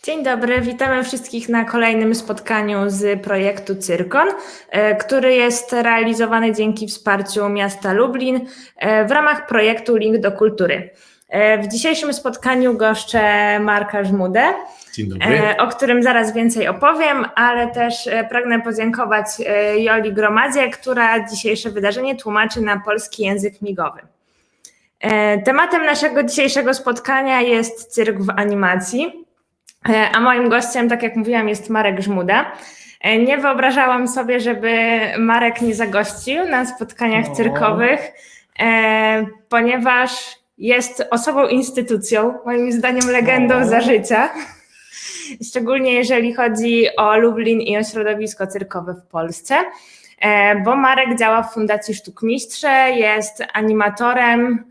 Dzień dobry, witamy wszystkich na kolejnym spotkaniu z projektu Cyrkon, który jest realizowany dzięki wsparciu miasta Lublin w ramach projektu Link do Kultury. W dzisiejszym spotkaniu goszczę Marka Żmudę, Dzień dobry. O którym zaraz więcej opowiem, ale też pragnę podziękować Joli Gromadzie, która dzisiejsze wydarzenie tłumaczy na polski język migowy. Tematem naszego dzisiejszego spotkania jest cyrk w animacji. A moim gościem, tak jak mówiłam, jest Marek Żmuda. Nie wyobrażałam sobie, żeby Marek nie zagościł na spotkaniach cyrkowych, ponieważ jest osobą instytucją, moim zdaniem legendą za życia. Szczególnie jeżeli chodzi o Lublin i o środowisko cyrkowe w Polsce, bo Marek działa w Fundacji Sztukmistrze, jest animatorem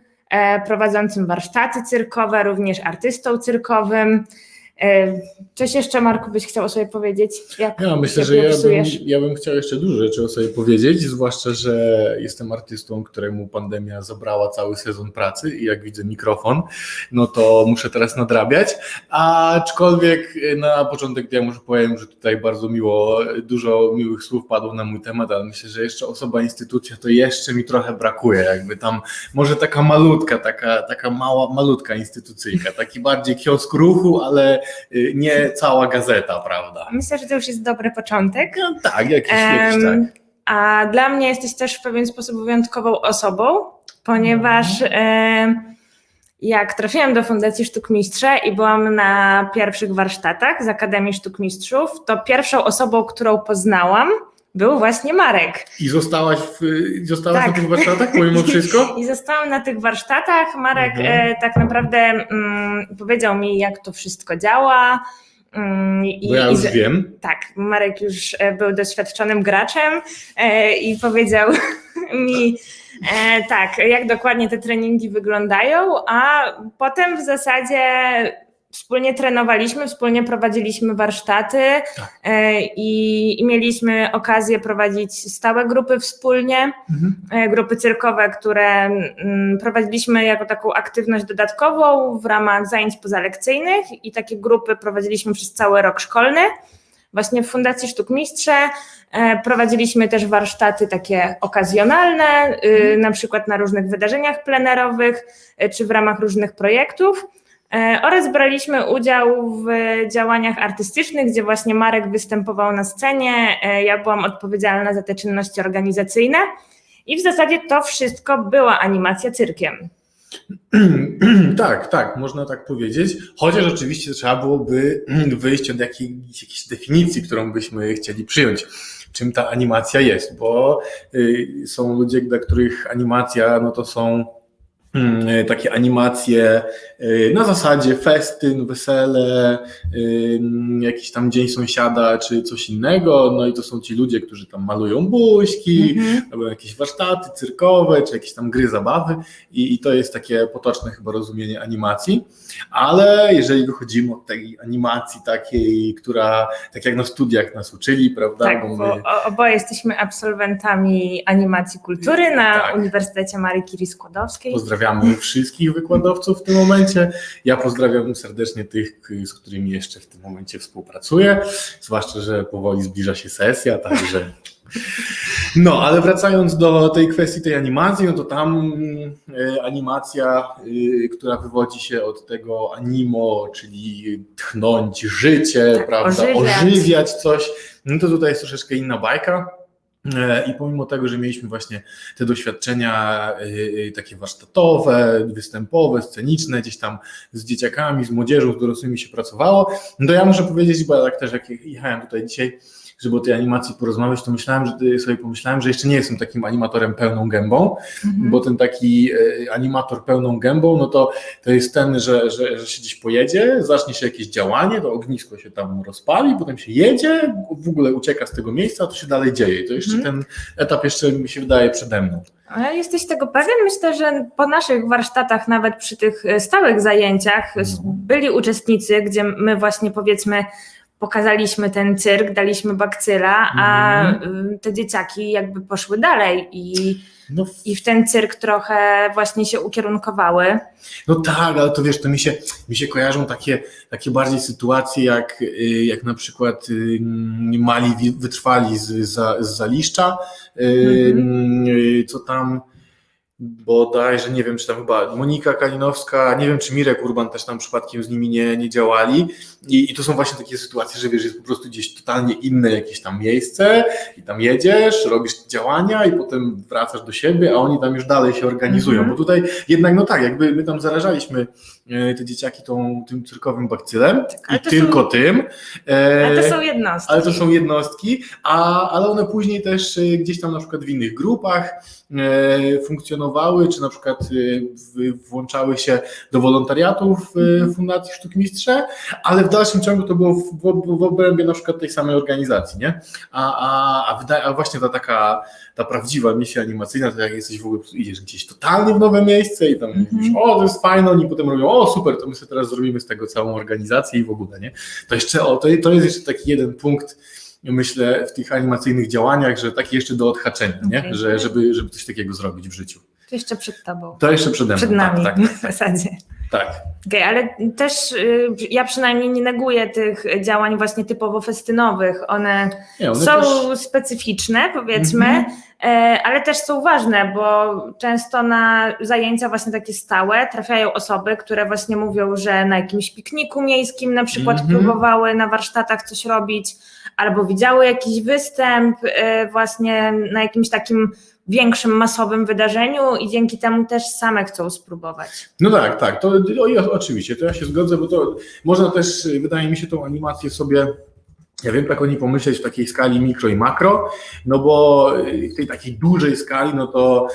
prowadzącym warsztaty cyrkowe, również artystą cyrkowym. Coś jeszcze, Marku, byś chciał o sobie powiedzieć? Myślę, że ja bym chciał jeszcze dużo rzeczy o sobie powiedzieć, zwłaszcza, że jestem artystą, któremu pandemia zabrała cały sezon pracy i jak widzę mikrofon, no to muszę teraz nadrabiać, aczkolwiek na początek ja może powiem, że tutaj bardzo dużo miłych słów padło na mój temat, ale myślę, że jeszcze osoba, instytucja to jeszcze mi trochę brakuje, jakby tam może taka malutka, taka malutka instytucyjka, taki bardziej kiosk ruchu, ale nie cała gazeta, prawda? Myślę, że to już jest dobry początek. No tak, jakiś tak. A dla mnie jesteś też w pewien sposób wyjątkową osobą, ponieważ jak trafiłam do Fundacji Sztukmistrze i byłam na pierwszych warsztatach z Akademii Sztukmistrzów, to pierwszą osobą, którą poznałam, był właśnie Marek. I zostałaś na tych warsztatach pomimo wszystko? I zostałam na tych warsztatach. Marek tak naprawdę powiedział mi, jak to wszystko działa. Bo ja już wiem. Tak, Marek już był doświadczonym graczem i powiedział mi tak, jak dokładnie te treningi wyglądają, a potem w zasadzie wspólnie trenowaliśmy, wspólnie prowadziliśmy warsztaty i mieliśmy okazję prowadzić stałe grupy wspólnie, grupy cyrkowe, które prowadziliśmy jako taką aktywność dodatkową w ramach zajęć pozalekcyjnych i takie grupy prowadziliśmy przez cały rok szkolny. Właśnie w Fundacji Sztukmistrze prowadziliśmy też warsztaty takie okazjonalne, na przykład na różnych wydarzeniach plenerowych czy w ramach różnych projektów. Oraz braliśmy udział w działaniach artystycznych, gdzie właśnie Marek występował na scenie, ja byłam odpowiedzialna za te czynności organizacyjne i w zasadzie to wszystko była animacja cyrkiem. Tak, można tak powiedzieć, chociaż oczywiście trzeba byłoby wyjść od jakiejś definicji, którą byśmy chcieli przyjąć, czym ta animacja jest, bo są ludzie, dla których animacja no to są takie animacje na zasadzie festyn, wesele, jakiś tam dzień sąsiada czy coś innego, no i to są ci ludzie, którzy tam malują buźki, robią jakieś warsztaty cyrkowe czy jakieś tam gry, zabawy i to jest takie potoczne chyba rozumienie animacji, ale jeżeli wychodzimy od tej animacji takiej, która tak jak na studiach nas uczyli, prawda? Tak, bo oboje jesteśmy absolwentami animacji kultury na Uniwersytecie Marii Curie Skłodowskiej. Pozdrawiamy wszystkich wykładowców w tym momencie. Ja pozdrawiam serdecznie tych, z którymi jeszcze w tym momencie współpracuję, zwłaszcza, że powoli zbliża się sesja, także... No, ale wracając do tej kwestii tej animacji, no to tam animacja, która wywodzi się od tego animo, czyli tchnąć życie, tak, prawda, ożywiać coś, no to tutaj jest troszeczkę inna bajka. I pomimo tego, że mieliśmy właśnie te doświadczenia takie warsztatowe, występowe, sceniczne, gdzieś tam z dzieciakami, z młodzieżą, z dorosłymi się pracowało, no to ja muszę powiedzieć, bo ja tak też jak jechałem tutaj dzisiaj, żeby o tej animacji porozmawiać, to sobie pomyślałem, że jeszcze nie jestem takim animatorem pełną gębą, bo ten taki animator pełną gębą, no to jest ten, że się gdzieś pojedzie, zacznie się jakieś działanie, to ognisko się tam rozpali, potem się jedzie, w ogóle ucieka z tego miejsca, a to się dalej dzieje. To jeszcze ten etap jeszcze mi się wydaje przede mną. Ale jesteś tego pewien? Myślę, że po naszych warsztatach, nawet przy tych stałych zajęciach byli uczestnicy, gdzie my właśnie powiedzmy pokazaliśmy ten cyrk, daliśmy bakcyla, a te dzieciaki jakby poszły dalej i w ten cyrk trochę właśnie się ukierunkowały. No tak, ale to wiesz, to mi się kojarzą takie bardziej sytuacje jak na przykład mali wytrwali z Zaliszcza, co tam bodajże, nie wiem, czy tam chyba Monika Kalinowska, nie wiem, czy Mirek Urban też tam przypadkiem z nimi nie działali i to są właśnie takie sytuacje, że wiesz, jest po prostu gdzieś totalnie inne jakieś tam miejsce i tam jedziesz, robisz działania i potem wracasz do siebie, a oni tam już dalej się organizują, bo tutaj jednak no tak, jakby my tam zarażaliśmy te dzieciaki tym cyrkowym bakcylem i tylko tym. Ale to są jednostki. Ale to są jednostki, ale one później też gdzieś tam na przykład w innych grupach funkcjonowały, czy na przykład włączały się do wolontariatu w Fundacji Sztukmistrze, ale w dalszym ciągu to było w obrębie na przykład tej samej organizacji, nie? A właśnie ta prawdziwa misja animacyjna, to jak jesteś w ogóle, idziesz gdzieś totalnie w nowe miejsce i tam mówisz, o, to jest fajne, oni potem robią, o super, to my sobie teraz zrobimy z tego całą organizację i w ogóle, nie? To jest jeszcze taki jeden punkt, myślę, w tych animacyjnych działaniach, że taki jeszcze do odhaczenia, nie? Żeby coś takiego zrobić w życiu. To jeszcze przed tobą. To jeszcze przede mną. Przed nami tak. w zasadzie. Tak. Okay, ale też ja przynajmniej nie neguję tych działań właśnie typowo festynowych. One są też specyficzne, powiedzmy, ale też są ważne, bo często na zajęcia właśnie takie stałe trafiają osoby, które właśnie mówią, że na jakimś pikniku miejskim na przykład próbowały na warsztatach coś robić, albo widziały jakiś występ właśnie na jakimś takim większym, masowym wydarzeniu i dzięki temu też same chcą spróbować. No tak, to oczywiście, to ja się zgodzę, bo to można też, wydaje mi się, tą animację sobie, ja wiem, jak oni pomyśleć w takiej skali mikro i makro, no bo w tej takiej dużej skali, no to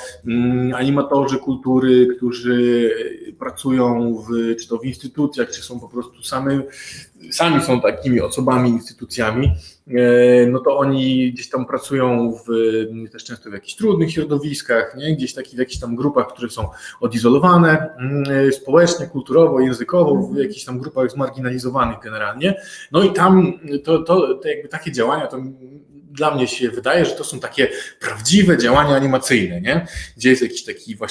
animatorzy kultury, którzy pracują czy to w instytucjach, czy są po prostu sami są takimi osobami, instytucjami, no to oni gdzieś tam pracują też często w jakichś trudnych środowiskach, nie? Gdzieś w jakichś tam grupach, które są odizolowane społecznie, kulturowo, językowo, w jakichś tam grupach zmarginalizowanych generalnie. No i tam to jakby takie działania, to dla mnie się wydaje, że to są takie prawdziwe działania animacyjne, nie? Gdzie jest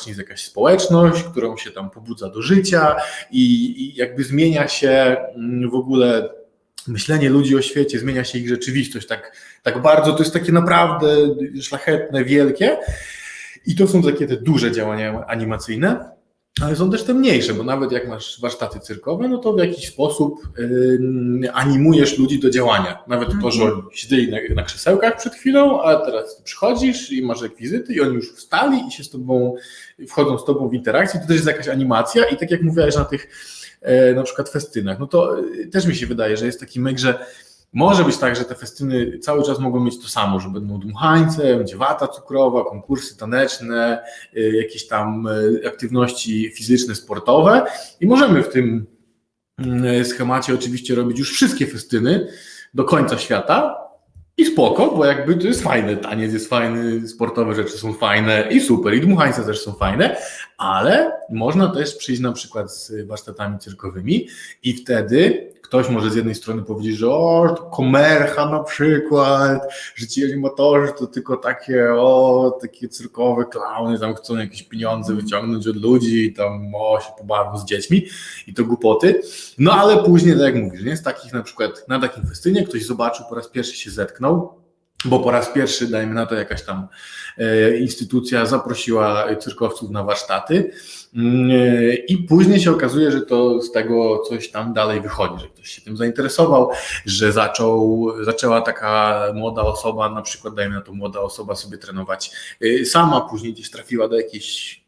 jest jakaś społeczność, którą się tam pobudza do życia i jakby zmienia się w ogóle myślenie ludzi o świecie, zmienia się ich rzeczywistość tak bardzo, to jest takie naprawdę szlachetne, wielkie i to są takie te duże działania animacyjne, ale są też te mniejsze, bo nawet jak masz warsztaty cyrkowe, no to w jakiś sposób animujesz ludzi do działania. Nawet to, że oni siedzieli na krzesełkach przed chwilą, a teraz ty przychodzisz i masz rekwizyty i oni już wstali i się wchodzą z tobą w interakcję, to też jest jakaś animacja i tak jak mówiłeś na tych na przykład festynach, no to też mi się wydaje, że jest taki myk, że może być tak, że te festyny cały czas mogą mieć to samo, że będą dmuchańce, będzie wata cukrowa, konkursy taneczne, jakieś tam aktywności fizyczne, sportowe i możemy w tym schemacie oczywiście robić już wszystkie festyny do końca świata i spoko, bo jakby to jest fajne, taniec jest fajny, sportowe rzeczy są fajne i super, i dmuchańce też są fajne, ale można też przyjść na przykład z warsztatami cyrkowymi i wtedy ktoś może z jednej strony powiedzieć, że to komercha na przykład, że ci animatorzy to tylko takie cyrkowe klauny, tam chcą jakieś pieniądze wyciągnąć od ludzi i tam się pobawią z dziećmi i to głupoty. No ale później, tak jak mówisz, nie? Z takich na przykład na takim festynie ktoś zobaczył, po raz pierwszy się zetknął, bo po raz pierwszy, dajmy na to, jakaś tam instytucja zaprosiła cyrkowców na warsztaty i później się okazuje, że to z tego coś tam dalej wychodzi, że ktoś się tym zainteresował, że zaczęła taka młoda osoba, na przykład dajmy na to młoda osoba sobie trenować sama, później gdzieś trafiła na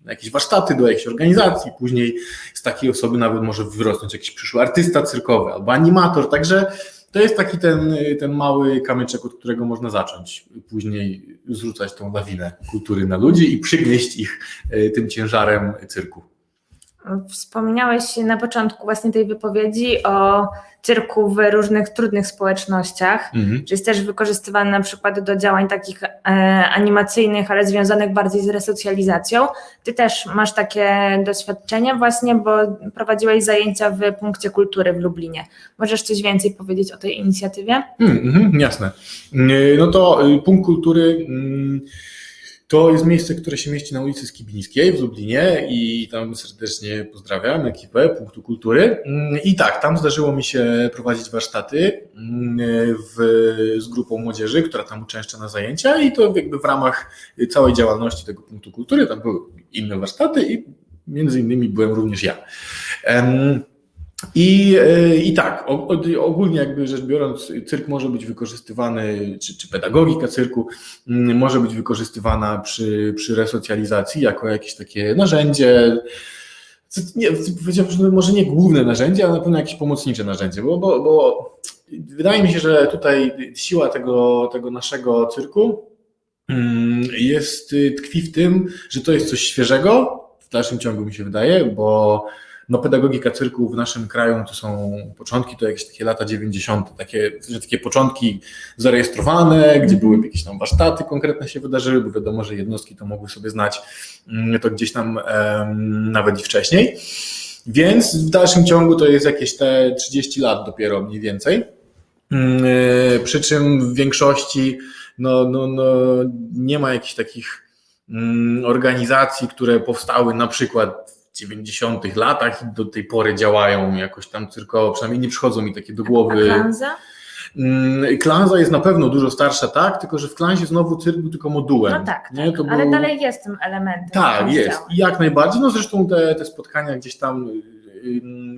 jakieś warsztaty, do jakiejś organizacji, później z takiej osoby nawet może wyrosnąć jakiś przyszły artysta cyrkowy albo animator, także to jest taki ten mały kamyczek, od którego można zacząć później zrzucać tą lawinę kultury na ludzi i przygnieść ich tym ciężarem cyrku. Wspomniałeś na początku właśnie tej wypowiedzi o cyrku w różnych trudnych społecznościach, czy jest też wykorzystywany na przykład do działań takich animacyjnych, ale związanych bardziej z resocjalizacją. Ty też masz takie doświadczenie właśnie, bo prowadziłeś zajęcia w Punkcie Kultury w Lublinie. Możesz coś więcej powiedzieć o tej inicjatywie? Jasne. No to Punkt Kultury to jest miejsce, które się mieści na ulicy Skibińskiej w Lublinie i tam serdecznie pozdrawiam ekipę Punktu Kultury. I tak, tam zdarzyło mi się prowadzić warsztaty z grupą młodzieży, która tam uczęszcza na zajęcia i to jakby w ramach całej działalności tego Punktu Kultury tam były inne warsztaty i między innymi byłem również ja. I tak, ogólnie jakby rzecz biorąc, cyrk może być wykorzystywany, czy pedagogika cyrku może być wykorzystywana przy resocjalizacji jako jakieś takie narzędzie, powiedziałbym, że może nie główne narzędzie, ale na pewno jakieś pomocnicze narzędzie, bo wydaje mi się, że tutaj siła tego naszego cyrku tkwi w tym, że to jest coś świeżego, w dalszym ciągu mi się wydaje, bo pedagogika cyrku w naszym kraju to są początki, to jakieś takie lata 90., takie początki zarejestrowane, gdzie były jakieś tam warsztaty konkretne się wydarzyły, bo wiadomo, że jednostki to mogły sobie znać to gdzieś tam nawet i wcześniej. Więc w dalszym ciągu to jest jakieś te 30 lat dopiero mniej więcej. Przy czym w większości nie ma jakichś takich organizacji, które powstały na przykład w 90. latach i do tej pory działają jakoś tam cyrkowo, przynajmniej nie przychodzą mi takie do głowy. A Klanza? Klanza jest na pewno dużo starsza, tak, tylko że w Klanzie znowu cyrk był tylko modułem. No tak, nie? To ale był... dalej jest tym elementem. Tak, jest. I jak najbardziej, zresztą te spotkania gdzieś tam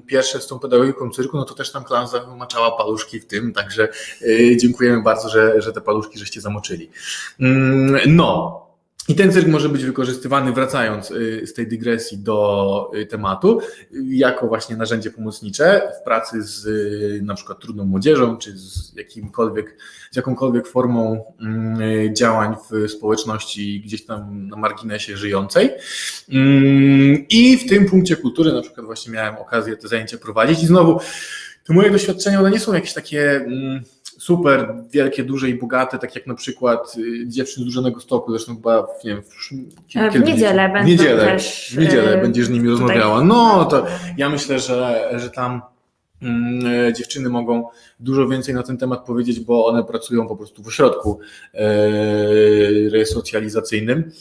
pierwsze z tą pedagogiką cyrku, no to też tam Klanza maczała paluszki w tym, także dziękujemy bardzo, że te paluszki żeście zamoczyli. I ten cyrk może być wykorzystywany, wracając z tej dygresji do tematu, jako właśnie narzędzie pomocnicze w pracy z na przykład trudną młodzieżą, czy z jakąkolwiek formą działań w społeczności gdzieś tam na marginesie żyjącej. I w tym Punkcie Kultury na przykład właśnie miałem okazję te zajęcia prowadzić i znowu te moje doświadczenia, one nie są jakieś takie super wielkie, duże i bogate, tak jak na przykład Dziewczyn z Dużonego Stoku, zresztą chyba w niedzielę będziesz z nimi rozmawiała. No to ja myślę, że tam dziewczyny mogą dużo więcej na ten temat powiedzieć, bo one pracują po prostu w ośrodku resocjalizacyjnym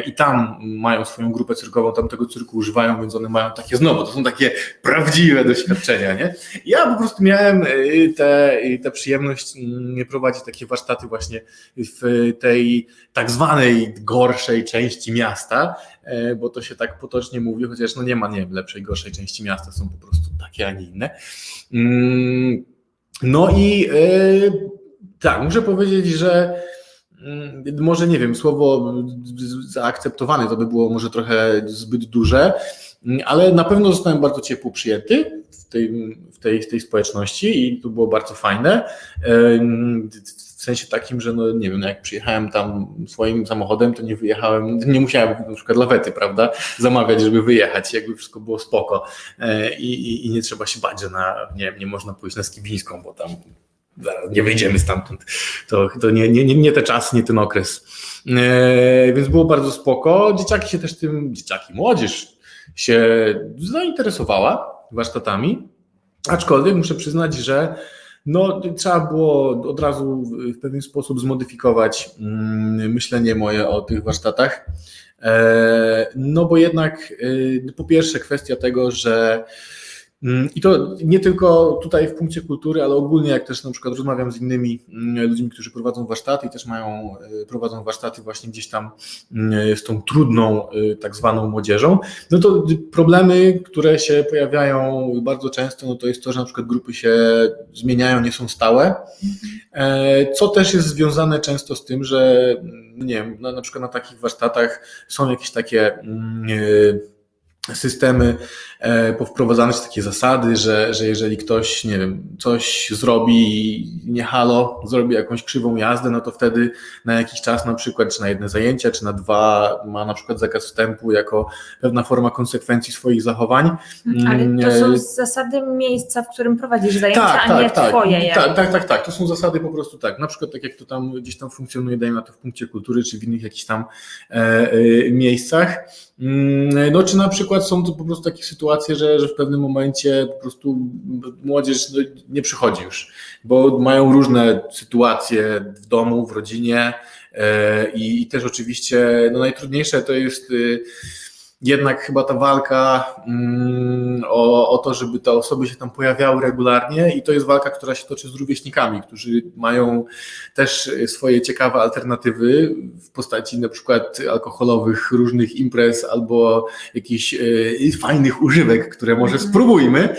i tam mają swoją grupę cyrkową, tam tego cyrku używają, więc one mają takie to są takie prawdziwe doświadczenia, nie? Ja po prostu miałem tę przyjemność prowadzić takie warsztaty właśnie w tej tak zwanej gorszej części miasta, bo to się tak potocznie mówi, chociaż nie ma lepszej, gorszej części miasta, są po prostu takie, a nie inne. Tak, muszę powiedzieć, że może nie wiem, słowo zaakceptowane to by było może trochę zbyt duże, ale na pewno zostałem bardzo ciepło przyjęty w tej społeczności i to było bardzo fajne. W sensie takim, że nie wiem, jak przyjechałem tam swoim samochodem, to nie musiałem na przykład lawety, prawda, zamawiać, żeby wyjechać, jakby wszystko było spoko i nie trzeba się bać, że nie można pójść na Skibińską, bo tam zaraz nie wyjdziemy stamtąd. To nie te czasy, nie ten okres. Więc było bardzo spoko. Młodzież się zainteresowała warsztatami, aczkolwiek muszę przyznać, że trzeba było od razu w pewien sposób zmodyfikować myślenie moje o tych warsztatach, bo jednak po pierwsze kwestia tego, że i to nie tylko tutaj w Punkcie Kultury, ale ogólnie jak też na przykład rozmawiam z innymi ludźmi, którzy prowadzą warsztaty i też prowadzą warsztaty właśnie gdzieś tam z tą trudną tak zwaną młodzieżą, to problemy, które się pojawiają bardzo często, to jest to, że na przykład grupy się zmieniają, nie są stałe, co też jest związane często z tym, że nie wiem, na przykład na takich warsztatach są jakieś takie systemy powprowadzane, czy takie zasady, że jeżeli ktoś, nie wiem, coś zrobi, nie halo, zrobi jakąś krzywą jazdę, no to wtedy na jakiś czas na przykład, czy na jedne zajęcia, czy na 2 ma na przykład zakaz wstępu jako pewna forma konsekwencji swoich zachowań. Ale to są zasady miejsca, w którym prowadzisz zajęcia, a nie twoje. Tak. To są zasady po prostu tak. Na przykład tak jak to tam gdzieś tam funkcjonuje, dajmy na to w punkcie kultury, czy w innych jakichś tam miejscach. No czy na przykład są to po prostu takie sytuacje, że w pewnym momencie po prostu młodzież nie przychodzi już, bo mają różne sytuacje w domu, w rodzinie i też oczywiście no najtrudniejsze to jest jednak chyba ta walka o to, żeby te osoby się tam pojawiały regularnie i to jest walka, która się toczy z rówieśnikami, którzy mają też swoje ciekawe alternatywy w postaci na przykład alkoholowych różnych imprez albo jakichś fajnych używek, które może spróbujmy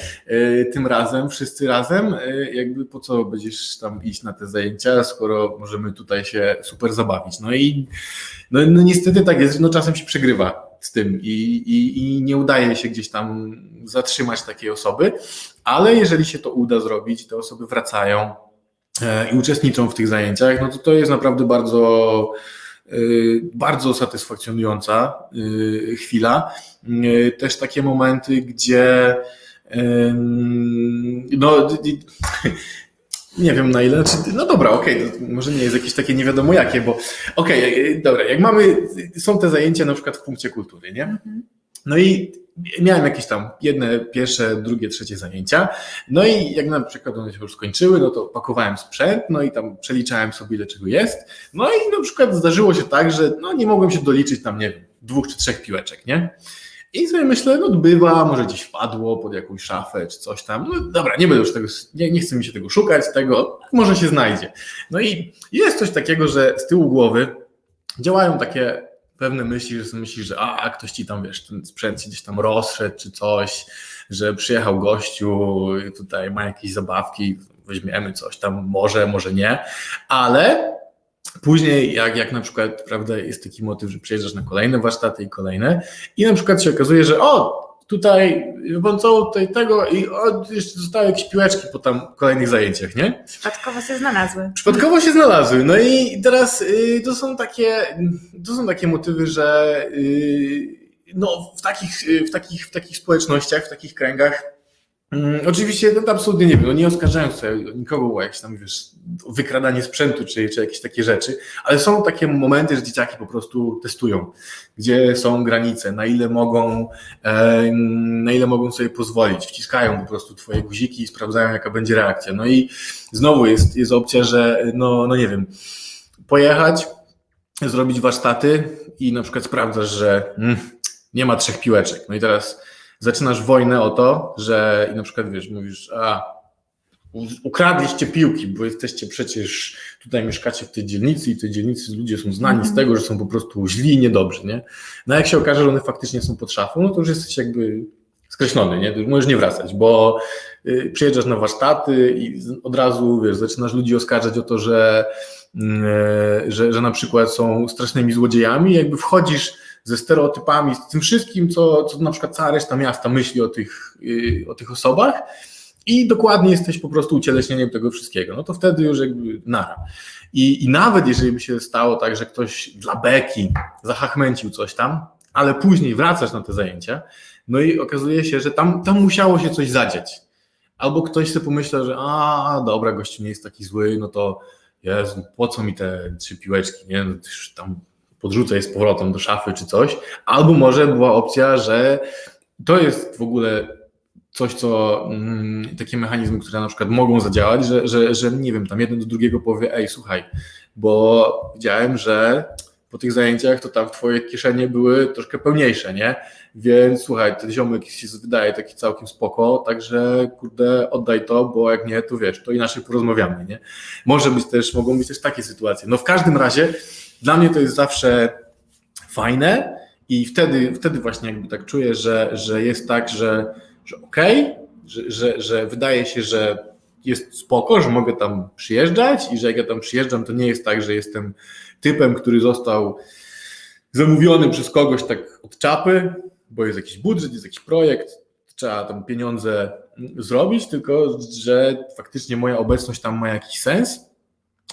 tym razem, wszyscy razem. Jakby po co będziesz tam iść na te zajęcia, skoro możemy tutaj się super zabawić. No i no niestety tak jest, no czasem się przegrywa z tym i nie udaje się gdzieś tam zatrzymać takiej osoby, ale jeżeli się to uda zrobić, te osoby wracają i uczestniczą w tych zajęciach, no to jest naprawdę bardzo, bardzo satysfakcjonująca chwila. Też takie momenty, gdzie no nie wiem na ile, no dobra, okej, może nie jest jakieś takie nie wiadomo jakie, bo dobra, jak są te zajęcia na przykład w punkcie kultury, nie? No i miałem jakieś tam jedne, pierwsze, drugie, trzecie zajęcia, no i jak na przykład one się już skończyły, no to pakowałem sprzęt, no i tam przeliczałem sobie ile czego jest, no i na przykład zdarzyło się tak, że no nie mogłem się doliczyć tam, nie wiem, 2 czy 3 piłeczek, nie? I sobie myślę, no bywa, może gdzieś wpadło pod jakąś szafę czy coś tam. No dobra, nie będę już tego, nie chcę mi się tego szukać, może się znajdzie. No i jest coś takiego, że z tyłu głowy działają takie pewne myśli, że sobie myślisz, że ktoś ci tam, wiesz, ten sprzęt się gdzieś tam rozszedł czy coś, że przyjechał gościu, tutaj ma jakieś zabawki, weźmiemy coś tam, może nie, ale później jak na przykład, prawda, jest taki motyw, że przyjeżdżasz na kolejne warsztaty i kolejne i na przykład się okazuje, że tutaj wącoło tutaj tego i jeszcze zostały jakieś piłeczki po tam kolejnych zajęciach, nie? Przypadkowo się znalazły. No i teraz to są takie motywy, że no w takich społecznościach, w takich kręgach oczywiście to absolutnie nie wiem, no nie oskarżając tutaj nikogo o jakieś tam, wiesz, wykradanie sprzętu czy jakieś takie rzeczy, ale są takie momenty, że dzieciaki po prostu testują, gdzie są granice, na ile mogą sobie pozwolić, wciskają po prostu twoje guziki i sprawdzają, jaka będzie reakcja. No i znowu jest opcja, że no nie wiem, pojechać, zrobić warsztaty i na przykład sprawdzasz, że nie ma 3 piłeczek. No i teraz zaczynasz wojnę o to, że i na przykład wiesz, mówisz, ukradliście piłki, bo jesteście przecież, tutaj mieszkacie w tej dzielnicy i w tej dzielnicy ludzie są znani z tego, że są po prostu źli i niedobrzy, nie? No jak się okaże, że one faktycznie są pod szafą, no to już jesteś jakby skreślony, nie? Już możesz nie wracać, bo przyjeżdżasz na warsztaty i od razu, wiesz, zaczynasz ludzi oskarżać o to, że na przykład są strasznymi złodziejami, jakby wchodzisz ze stereotypami, z tym wszystkim, co na przykład cała reszta miasta myśli o tych osobach i dokładnie jesteś po prostu ucieleśnieniem tego wszystkiego, no to wtedy już jakby nara. I nawet jeżeli by się stało tak, że ktoś dla beki zahachmęcił coś tam, ale później wracasz na te zajęcia, no i okazuje się, że tam musiało się coś zadziać. Albo ktoś sobie pomyślał, że dobra, gościu nie jest taki zły, no to Jezu, po co mi te 3 piłeczki, nie? No, już tam podrzucę je z powrotem do szafy czy coś. Albo może była opcja, że to jest w ogóle coś, co takie mechanizmy, które na przykład mogą zadziałać, że nie wiem, tam jeden do drugiego powie, ej, słuchaj, bo widziałem, że po tych zajęciach to tam w twoje kieszenie były troszkę pełniejsze, nie? Więc słuchaj, ten ziomek się wydaje taki całkiem spoko, także kurde, oddaj to, bo jak nie, to wiesz, to inaczej porozmawiamy, nie? Mogą być też takie sytuacje. No w każdym razie dla mnie to jest zawsze fajne i wtedy właśnie jakby tak czuję, że jest tak, że okej, że wydaje się, że jest spoko, że mogę tam przyjeżdżać i że jak ja tam przyjeżdżam, to nie jest tak, że jestem typem, który został zamówiony przez kogoś tak od czapy, bo jest jakiś budżet, jest jakiś projekt, trzeba tam pieniądze zrobić, tylko że faktycznie moja obecność tam ma jakiś sens.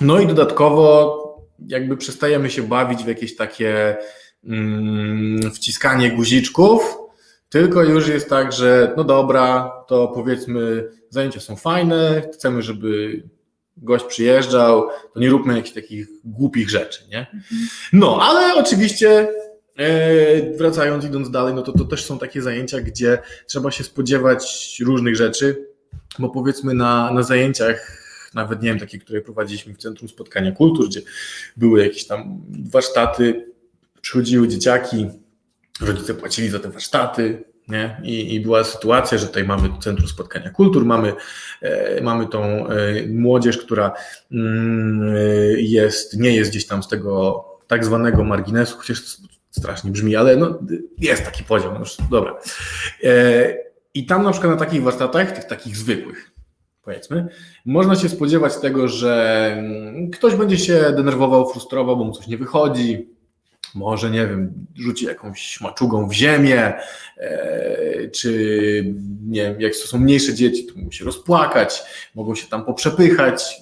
No i dodatkowo jakby przestajemy się bawić w jakieś takie wciskanie guziczków, tylko już jest tak, że no dobra, to powiedzmy zajęcia są fajne, chcemy, żeby gość przyjeżdżał, to nie róbmy jakichś takich głupich rzeczy, nie? No, ale oczywiście wracając, idąc dalej, no to też są takie zajęcia, gdzie trzeba się spodziewać różnych rzeczy, bo powiedzmy na zajęciach, nawet nie wiem, takie, które prowadziliśmy w Centrum Spotkania Kultur, gdzie były jakieś tam warsztaty, przychodziły dzieciaki, rodzice płacili za te warsztaty, nie? I była sytuacja, że tutaj mamy Centrum Spotkania Kultur, mamy tą młodzież, która nie jest gdzieś tam z tego tak zwanego marginesu, chociaż strasznie brzmi, ale no, jest taki podział, no już, dobra. I tam na przykład na takich warsztatach, tych takich zwykłych, powiedzmy, można się spodziewać tego, że ktoś będzie się denerwował, frustrował, bo mu coś nie wychodzi, może, nie wiem, rzuci jakąś maczugą w ziemię, czy nie wiem, jak to są mniejsze dzieci, to mogą się rozpłakać, mogą się tam poprzepychać,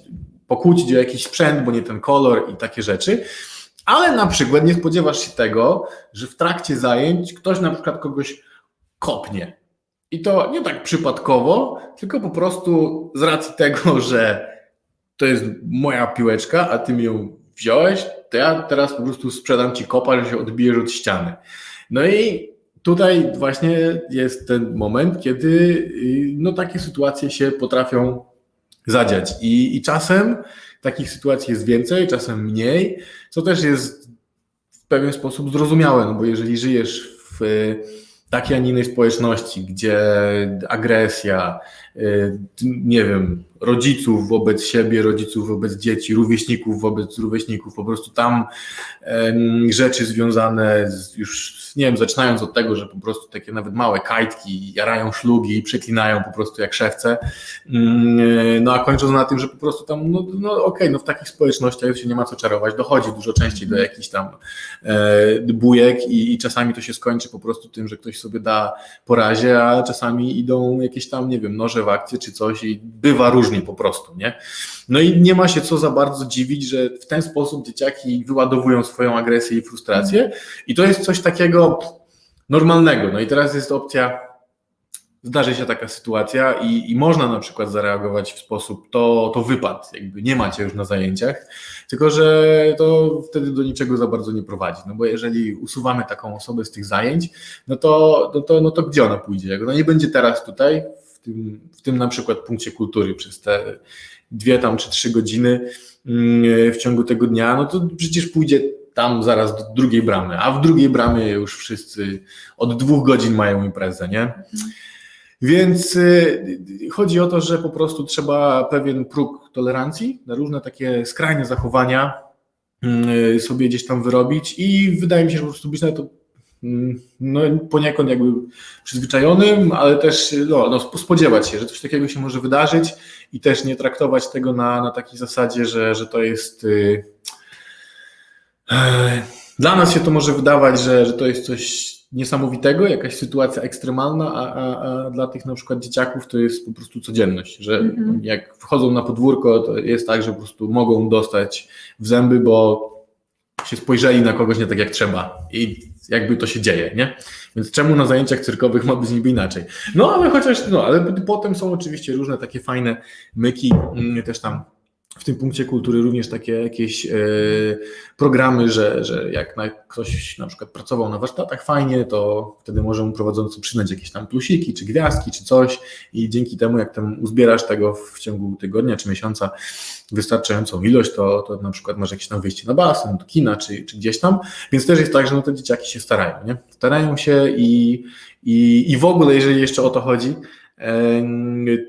pokłócić o jakiś sprzęt, bo nie ten kolor i takie rzeczy. Ale na przykład nie spodziewasz się tego, że w trakcie zajęć ktoś na przykład kogoś kopnie. I to nie tak przypadkowo, tylko po prostu z racji tego, że to jest moja piłeczka, a ty mi ją wziąłeś, to ja teraz po prostu sprzedam ci kopa, że się odbijesz od ściany. No i tutaj właśnie jest ten moment, kiedy no, takie sytuacje się potrafią zadziać. I czasem takich sytuacji jest więcej, czasem mniej, co też jest w pewien sposób zrozumiałe, no bo jeżeli żyjesz w takiej, a nie innej społeczności, gdzie agresja, nie wiem, rodziców wobec siebie, rodziców wobec dzieci, rówieśników wobec rówieśników, po prostu tam rzeczy związane z już, nie wiem, zaczynając od tego, że po prostu takie nawet małe kajtki jarają szlugi i przeklinają po prostu jak szewce, no a kończąc na tym, że po prostu tam, no okej, no w takich społecznościach się nie ma co czarować, dochodzi dużo częściej do jakichś tam bujek i czasami to się skończy po prostu tym, że ktoś sobie da po razie, a czasami idą jakieś tam, nie wiem, noże w akcję czy coś i bywa różnie po prostu, nie? No i nie ma się co za bardzo dziwić, że w ten sposób dzieciaki wyładowują swoją agresję i frustrację i to jest coś takiego normalnego. No i teraz jest opcja, zdarzy się taka sytuacja i można na przykład zareagować w sposób, to wypadł, jakby nie macie już na zajęciach, tylko że to wtedy do niczego za bardzo nie prowadzi, no bo jeżeli usuwamy taką osobę z tych zajęć, no to gdzie ona pójdzie? Jak ona nie będzie teraz tutaj, w tym na przykład punkcie kultury przez te 2 tam czy 3 godziny w ciągu tego dnia, no to przecież pójdzie tam zaraz do drugiej bramy, a w drugiej bramie już wszyscy od 2 godzin mają imprezę, nie? Więc chodzi o to, że po prostu trzeba pewien próg tolerancji na różne takie skrajne zachowania sobie gdzieś tam wyrobić i wydaje mi się, że po prostu być na to no, poniekąd jakby przyzwyczajonym, ale też spodziewać się, że coś takiego się może wydarzyć i też nie traktować tego na takiej zasadzie, że to jest dla nas się to może wydawać, że to jest coś niesamowitego, jakaś sytuacja ekstremalna, a dla tych na przykład dzieciaków to jest po prostu codzienność, że jak wchodzą na podwórko, to jest tak, że po prostu mogą dostać w zęby, bo się spojrzeli na kogoś nie tak jak trzeba i jakby to się dzieje, nie? Więc czemu na zajęciach cyrkowych ma być niby inaczej? No ale ale potem są oczywiście różne takie fajne myki, też tam w tym punkcie kultury również takie jakieś programy, że jak ktoś na przykład pracował na warsztatach fajnie, to wtedy może mu prowadzący przydać jakieś tam plusiki, czy gwiazdki, czy coś i dzięki temu, jak tam uzbierasz tego w ciągu tygodnia czy miesiąca wystarczającą ilość, to na przykład masz jakieś tam wyjście na basen, do kina, czy gdzieś tam, więc też jest tak, że no te dzieciaki się starają, nie? Starają się i w ogóle, jeżeli jeszcze o to chodzi,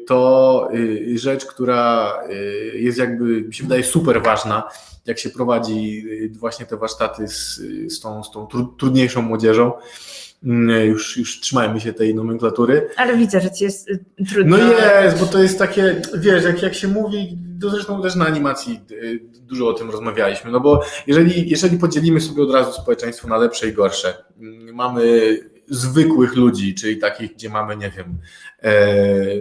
to rzecz, która jest jakby, mi się wydaje, super ważna, jak się prowadzi właśnie te warsztaty z tą trudniejszą młodzieżą. Już trzymajmy się tej nomenklatury. Ale widzę, że ci jest trudno. No jest, bo to jest takie, wiesz, jak się mówi, to zresztą też na animacji dużo o tym rozmawialiśmy, no bo jeżeli podzielimy sobie od razu społeczeństwo na lepsze i gorsze, mamy zwykłych ludzi, czyli takich, gdzie mamy, nie wiem,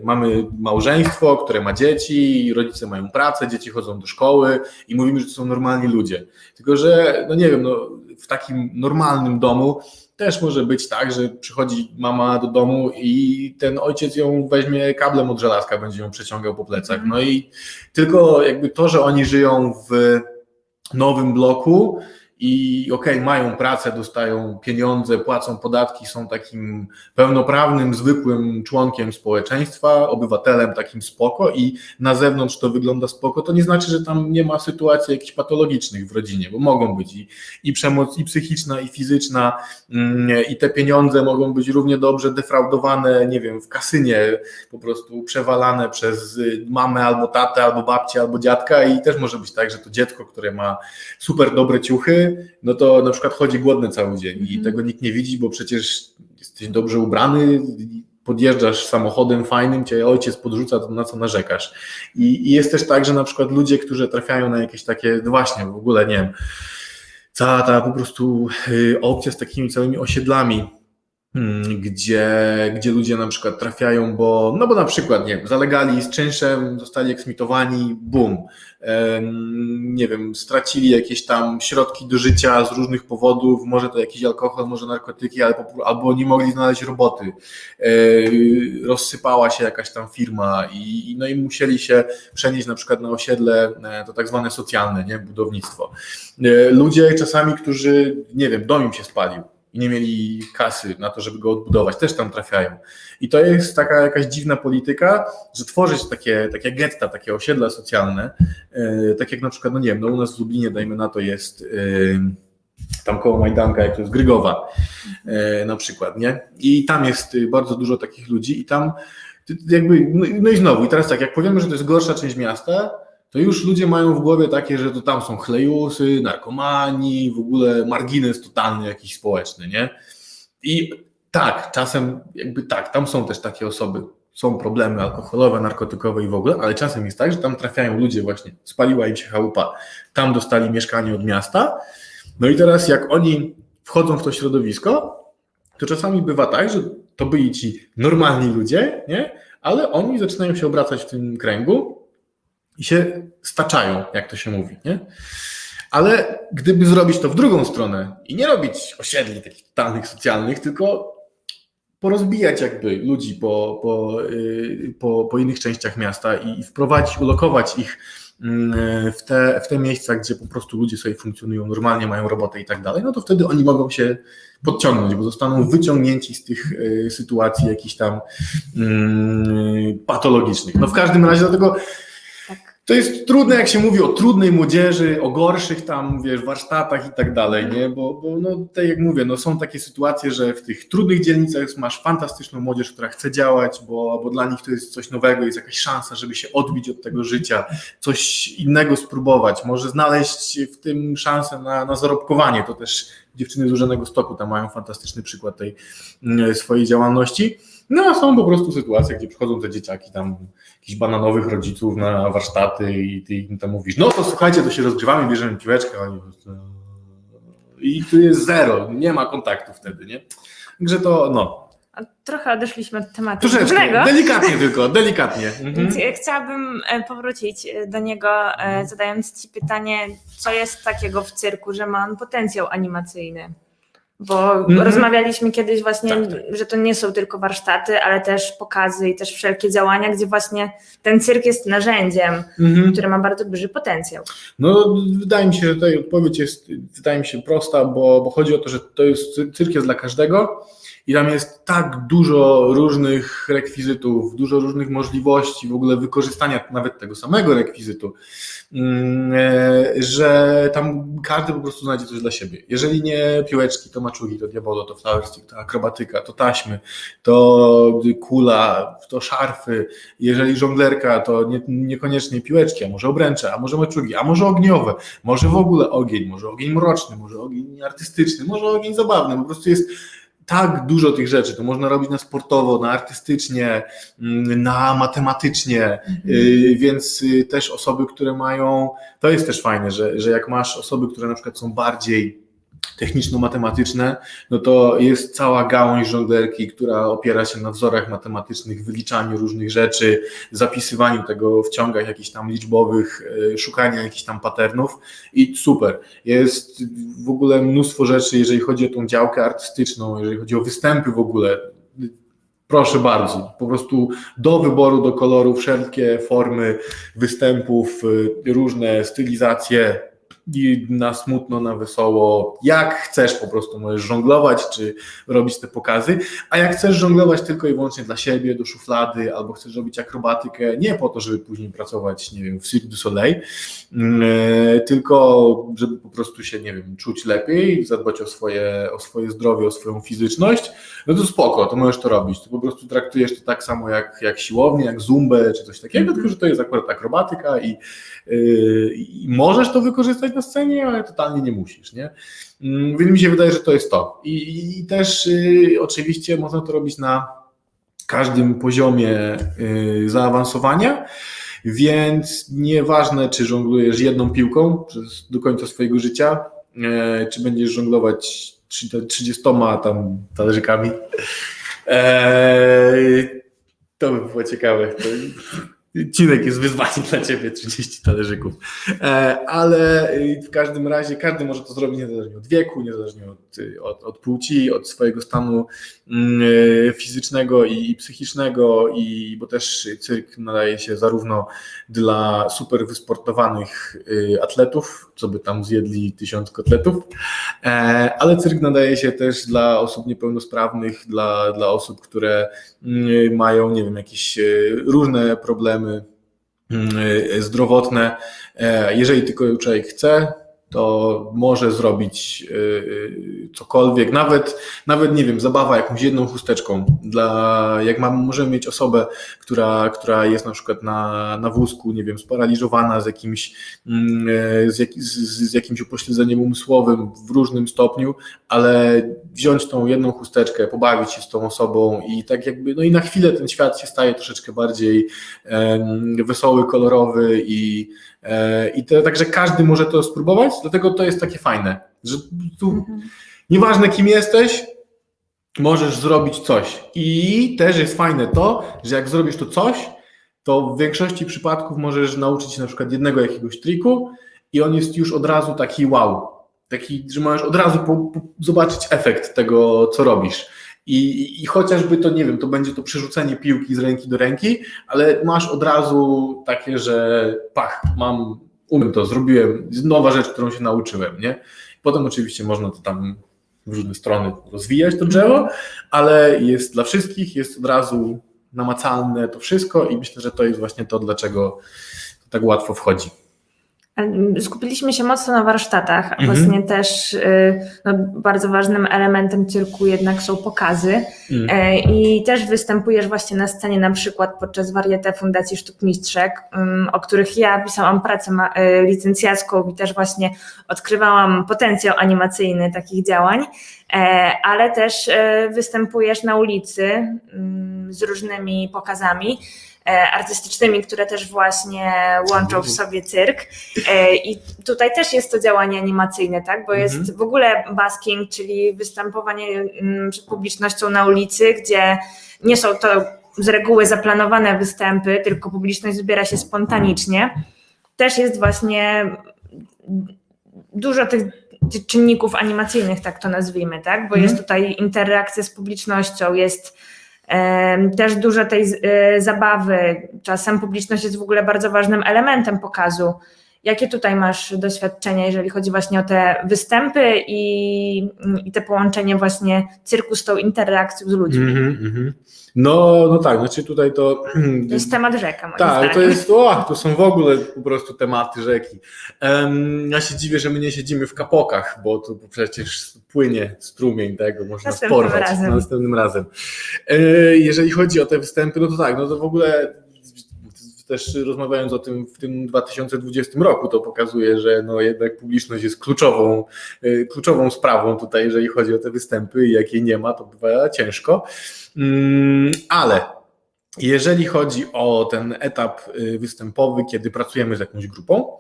mamy małżeństwo, które ma dzieci, rodzice mają pracę, dzieci chodzą do szkoły i mówimy, że to są normalni ludzie. Tylko że, no nie wiem, no, w takim normalnym domu też może być tak, że przychodzi mama do domu i ten ojciec ją weźmie kablem od żelazka, będzie ją przeciągał po plecach. No i tylko jakby to, że oni żyją w nowym bloku i mają pracę, dostają pieniądze, płacą podatki, są takim pełnoprawnym, zwykłym członkiem społeczeństwa, obywatelem takim spoko i na zewnątrz to wygląda spoko, to nie znaczy, że tam nie ma sytuacji jakichś patologicznych w rodzinie, bo mogą być i przemoc i psychiczna, i fizyczna, i te pieniądze mogą być równie dobrze defraudowane, nie wiem, w kasynie, po prostu przewalane przez mamę albo tatę, albo babcię, albo dziadka i też może być tak, że to dziecko, które ma super dobre ciuchy, no to na przykład chodzi głodny cały dzień i tego nikt nie widzi, bo przecież jesteś dobrze ubrany, podjeżdżasz samochodem fajnym, cię ojciec podrzuca, to na co narzekasz. I jest też tak, że na przykład ludzie, którzy trafiają na jakieś takie, no właśnie, w ogóle nie wiem, cała ta po prostu opcja z takimi całymi osiedlami, gdzie ludzie na przykład trafiają, bo na przykład, nie wiem, zalegali z czynszem, zostali eksmitowani, bum, nie wiem, stracili jakieś tam środki do życia z różnych powodów, może to jakiś alkohol, może narkotyki, albo nie mogli znaleźć roboty, rozsypała się jakaś tam firma no i musieli się przenieść na przykład na osiedle, to tak zwane socjalne, nie, budownictwo. Ludzie czasami, którzy, nie wiem, dom im się spalił i nie mieli kasy na to, żeby go odbudować, też tam trafiają. I to jest taka jakaś dziwna polityka, że tworzyć takie getta, takie osiedla socjalne, tak jak na przykład, no nie wiem, no u nas w Lublinie, dajmy na to, jest tam koło Majdanka, jak to jest Grygowa na przykład, nie? I tam jest bardzo dużo takich ludzi i tam jakby, no i znowu, i teraz tak, jak powiemy, że to jest gorsza część miasta, to już ludzie mają w głowie takie, że to tam są chlejusy, narkomani, w ogóle margines totalny jakiś społeczny, nie? I tak, czasem jakby tak, tam są też takie osoby, są problemy alkoholowe, narkotykowe i w ogóle, ale czasem jest tak, że tam trafiają ludzie właśnie, spaliła im się chałupa, tam dostali mieszkanie od miasta, no i teraz jak oni wchodzą w to środowisko, to czasami bywa tak, że to byli ci normalni ludzie, nie? Ale oni zaczynają się obracać w tym kręgu, i się staczają, jak to się mówi, nie? Ale gdyby zrobić to w drugą stronę i nie robić osiedli takich totalnych socjalnych, tylko porozbijać jakby ludzi po innych częściach miasta i wprowadzić, ulokować ich w te miejsca, gdzie po prostu ludzie sobie funkcjonują normalnie, mają robotę i tak dalej, no to wtedy oni mogą się podciągnąć, bo zostaną wyciągnięci z tych sytuacji jakichś tam patologicznych. No w każdym razie dlatego to jest trudne, jak się mówi o trudnej młodzieży, o gorszych tam, wiesz, warsztatach i tak dalej, nie? Bo no, tak jak mówię, no są takie sytuacje, że w tych trudnych dzielnicach masz fantastyczną młodzież, która chce działać, bo dla nich to jest coś nowego, jest jakaś szansa, żeby się odbić od tego życia, coś innego spróbować, może znaleźć w tym szansę na zarobkowanie. To też dziewczyny z Urzędnego Stoku tam mają fantastyczny przykład tej swojej działalności. No a są po prostu sytuacje, gdzie przychodzą te dzieciaki tam, jakichś bananowych rodziców na warsztaty i ty im tam mówisz, no to słuchajcie, to się rozgrzewamy, bierzemy piłeczkę, i tu jest zero, nie ma kontaktu wtedy, nie? Także to, no. Trochę odeszliśmy od tematu Troszeczkę, głównego. delikatnie tylko, delikatnie. Więc chciałabym powrócić do niego, zadając ci pytanie, co jest takiego w cyrku, że ma on potencjał animacyjny? Bo rozmawialiśmy kiedyś właśnie, że to nie są tylko warsztaty, ale też pokazy i też wszelkie działania, gdzie właśnie ten cyrk jest narzędziem, które ma bardzo duży potencjał. No wydaje mi się, że tutaj odpowiedź jest, wydaje mi się prosta, bo chodzi o to, że to jest, cyrk jest dla każdego i tam jest tak dużo różnych rekwizytów, dużo różnych możliwości w ogóle wykorzystania nawet tego samego rekwizytu, że tam każdy po prostu znajdzie coś dla siebie. Jeżeli nie piłeczki, to maczugi, to diabolo, to flowerstick, to akrobatyka, to taśmy, to kula, to szarfy. Jeżeli żonglerka, to niekoniecznie piłeczki, a może obręcze, a może maczugi, a może ogniowe, może w ogóle ogień, może ogień mroczny, może ogień artystyczny, może ogień zabawny. Po prostu jest tak dużo tych rzeczy, to można robić na sportowo, na artystycznie, na matematycznie, więc też osoby, które mają, to jest też fajne, że jak masz osoby, które na przykład są bardziej techniczno-matematyczne, no to jest cała gałąź żonglerki, która opiera się na wzorach matematycznych, wyliczaniu różnych rzeczy, zapisywaniu tego w ciągach jakichś tam liczbowych, szukania jakichś tam patternów i super. Jest w ogóle mnóstwo rzeczy, jeżeli chodzi o tą działkę artystyczną, jeżeli chodzi o występy w ogóle. Proszę bardzo, po prostu do wyboru, do koloru, wszelkie formy występów, różne stylizacje, i na smutno, na wesoło, jak chcesz po prostu możesz żonglować, czy robić te pokazy, a jak chcesz żonglować tylko i wyłącznie dla siebie, do szuflady, albo chcesz robić akrobatykę, nie po to, żeby później pracować, nie wiem, w Cirque du Soleil, tylko żeby po prostu się, nie wiem, czuć lepiej, zadbać o swoje zdrowie, o swoją fizyczność, no to spoko, to możesz to robić, to po prostu traktujesz to tak samo jak siłownię, jak zumbę, czy coś takiego, tylko że to jest akurat akrobatyka i możesz to wykorzystać na scenie, ale totalnie nie musisz, nie? Więc mi się wydaje, że to jest to. I też oczywiście można to robić na każdym poziomie zaawansowania, więc nieważne, czy żonglujesz jedną piłką do końca swojego życia, czy będziesz żonglować 30 tam talerzykami. To by było ciekawe. Odcinek jest wyzwaniem dla Ciebie, 30 talerzyków. Ale w każdym razie każdy może to zrobić niezależnie od wieku, niezależnie od płci, od swojego stanu fizycznego i psychicznego, bo też cyrk nadaje się zarówno dla super wysportowanych atletów, co by tam zjedli 1000 kotletów, ale cyrk nadaje się też dla osób niepełnosprawnych, dla osób, które mają, nie wiem, jakieś różne problemy zdrowotne. Jeżeli tylko człowiek chce, to może zrobić cokolwiek, nawet nie wiem, zabawa jakąś jedną chusteczką. Możemy mieć osobę, która jest na przykład na wózku, nie wiem, sparaliżowana z jakimś upośledzeniem umysłowym w różnym stopniu, ale wziąć tą jedną chusteczkę, pobawić się z tą osobą i tak jakby, no i na chwilę ten świat się staje troszeczkę bardziej wesoły, kolorowy także każdy może to spróbować, dlatego to jest takie fajne, że tu nieważne kim jesteś, możesz zrobić coś i też jest fajne to, że jak zrobisz to coś, to w większości przypadków możesz nauczyć się na przykład jednego jakiegoś triku i on jest już od razu taki wow, taki, że możesz od razu zobaczyć efekt tego, co robisz. I chociażby to, nie wiem, to będzie to przerzucenie piłki z ręki do ręki, ale masz od razu takie, że umiem to, zrobiłem, nowa rzecz, którą się nauczyłem, nie? Potem oczywiście można to tam w różne strony rozwijać to drzewo, ale jest dla wszystkich, jest od razu namacalne to wszystko i myślę, że to jest właśnie to, dlaczego to tak łatwo wchodzi. Skupiliśmy się mocno na warsztatach, a właśnie też bardzo ważnym elementem cyrku jednak są pokazy i też występujesz właśnie na scenie, na przykład podczas Varieté Fundacji Sztuk Mistrzek, o których ja pisałam pracę licencjacką i też właśnie odkrywałam potencjał animacyjny takich działań, ale też występujesz na ulicy z różnymi pokazami artystycznymi, które też właśnie łączą w sobie cyrk. I tutaj też jest to działanie animacyjne, tak? Bo jest w ogóle busking, czyli występowanie przed publicznością na ulicy, gdzie nie są to z reguły zaplanowane występy, tylko publiczność zbiera się spontanicznie. Też jest właśnie dużo tych czynników animacyjnych, tak to nazwijmy, tak? Bo jest tutaj interakcja z publicznością, jest też dużo tej zabawy, czasem publiczność jest w ogóle bardzo ważnym elementem pokazu. Jakie tutaj masz doświadczenia, jeżeli chodzi właśnie o te występy i te połączenie właśnie cyrku z tą interakcją z ludźmi? No tak, znaczy tutaj to jest temat rzeka, moim zdaniem. Tak, to są w ogóle po prostu tematy rzeki. Ja się dziwię, że my nie siedzimy w kapokach, bo to przecież płynie strumień tego, można porwać następnym razem. Jeżeli chodzi o te występy, no to tak, no to w ogóle też rozmawiając o tym w tym 2020 roku, to pokazuje, że no jednak publiczność jest kluczową sprawą tutaj, jeżeli chodzi o te występy i jak jej nie ma, to bywa ciężko. Ale Jeżeli chodzi o ten etap występowy, kiedy pracujemy z jakąś grupą,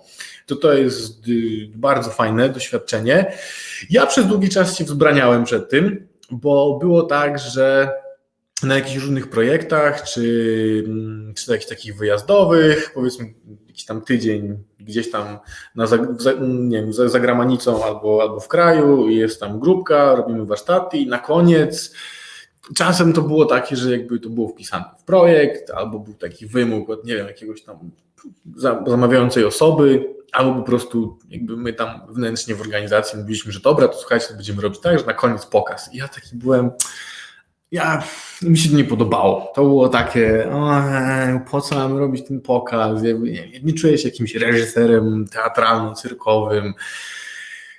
to jest bardzo fajne doświadczenie. Ja przez długi czas się wzbraniałem przed tym, bo było tak, że na jakichś różnych projektach, czy jakichś takich wyjazdowych, powiedzmy jakiś tam tydzień gdzieś tam nie wiem, za granicą albo w kraju, jest tam grupka, robimy warsztaty i na koniec czasem to było takie, że jakby to było wpisane w projekt, albo był taki wymóg od, nie wiem, jakiegoś tam zamawiającej osoby, albo po prostu jakby my tam wewnętrznie w organizacji mówiliśmy, że dobra, to słuchajcie, to będziemy robić tak, że na koniec pokaz. I ja taki byłem, mi się to nie podobało. To było takie, po co mam robić ten pokaz? Nie czuję się jakimś reżyserem teatralno-cyrkowym.